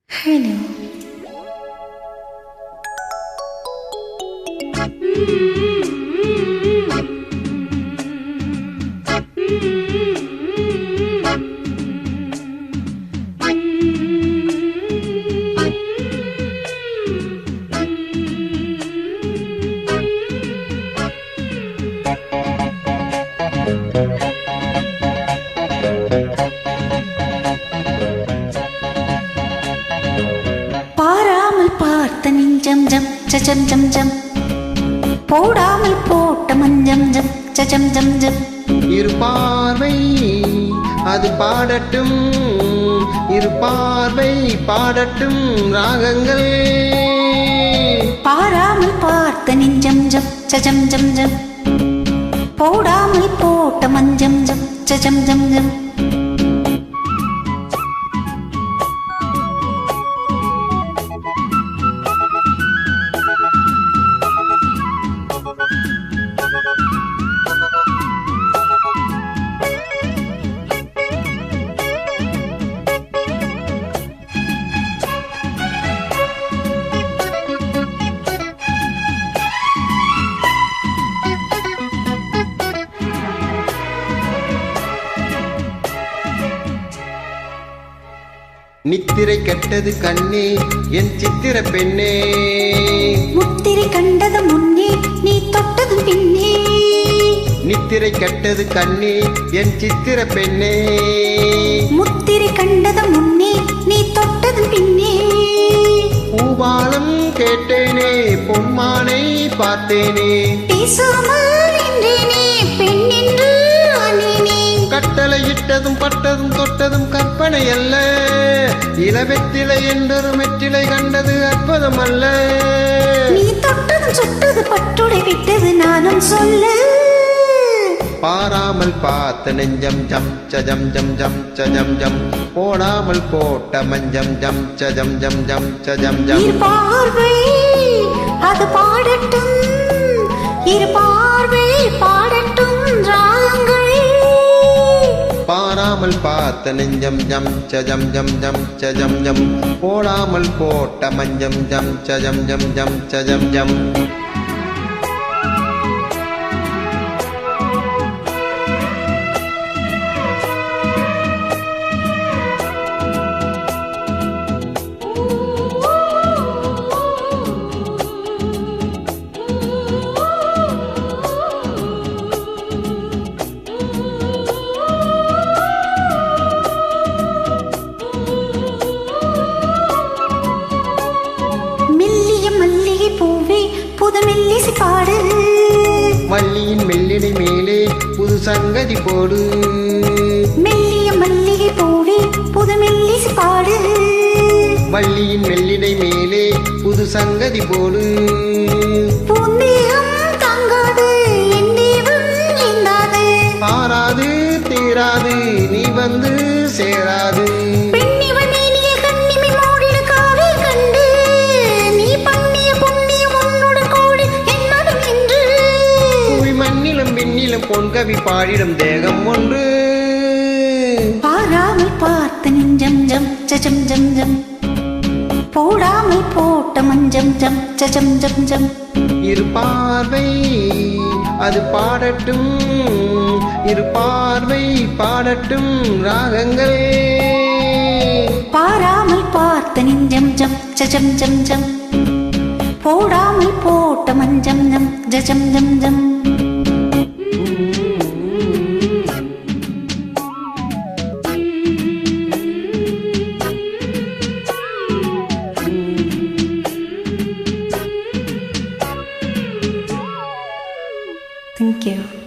Hello. பாராமல் பார்த்த நெஞ்சம் ஜம் ஜம் ஜம் ஜம் போடாமல் போட்ட மஞ்சம் ஜம் ஜம் ஜம் ஜம் இரு பார்வை அது பாடட்டும், இரு பார்வை பாடட்டும் ராகங்கள். பாராமல் பார்த்த நெஞ்சம் ஜம் ஜம் ஜம் ஜம் போடாமல் போட்ட மஞ்சம் ஜம் ஜம் ஜம் ஜம் நித்திரை கெட்டது கண்ணே என் சித்திர பெண்ணே, முத்திரை கண்டது முன்னே நீ தொட்டது பின்னே. நித்திரை கெட்டது கண்ணே என் சித்திர பெண்ணே, முத்திரை கண்டது முன்னே நீ தொட்டது பின்னே. பூபாலம் கேட்டேனே பொன்மானை பார்த்தேனே, பேசாமல் நின்றேனே பெண் என்று ஆனேனே. கட்டளையிட்டதும் பட்டதும் தொட்டதும் கற்பனை அல்ல, இளவெற்றிலை என்றொரு மெற்றிலை கண்டது அற்புதம் அல்ல. நீ தொட்டதும் சுட்டது பட்டுடை விட்டது நானும் சொல்ல. பாராமல் பார்த்த நெஞ்சம் ஜம் ஜம் ஜம் ஜம் ஜம் ஜம் போடாமல் போட்ட மஞ்சம் ஜம் ஜம் ஜம் ஜம் ஜம் ஜம். இரு பார்வை அது பாடட்டும், இரு பார்வை பாடட்டும் ராகங்கள். பாராமல் பார்த்த நெஞ்சம் ஜம் ஜம் ஜம் ஜம் ஜம் ஜம் போடாமல் போட்ட மஞ்சம் ஜம் ஜம் ஜம் ஜம் ஜம் ஜம். புது மெல்லிசை பாடு, வள்ளியின் மெல்லிடை மேலே புது சங்கதி போடு. மெல்லிய மல்லிகை பூவே புது மெல்லிசை பாடு, வள்ளியின் மெல்லிடை மேலே புது சங்கதி போடு. பூந்தேகம் தாங்காது என் தேவம் நீங்காது, ஆறாது தீராது நீ வந்து சேராது. பொன்கவி பாடிடும் தேகம் ஒன்று. பாராமல் பார்த்த நெஞ்சம் ஜம் ஜம் ஜம் ஜம் போடாமல் போட்ட மஞ்சம் ஜம் ஜம் ஜம் ஜம். இரு பார்வை அது பாடட்டும், இரு பார்வை பாடட்டும் ராகங்கள். பாராமல் பார்த்த நெஞ்சம் ஜம் ஜம் ஜம் ஜம் போடாமல் போட்ட மஞ்சம் ஜம் ஜம் ஜம் ஜம். Thank you.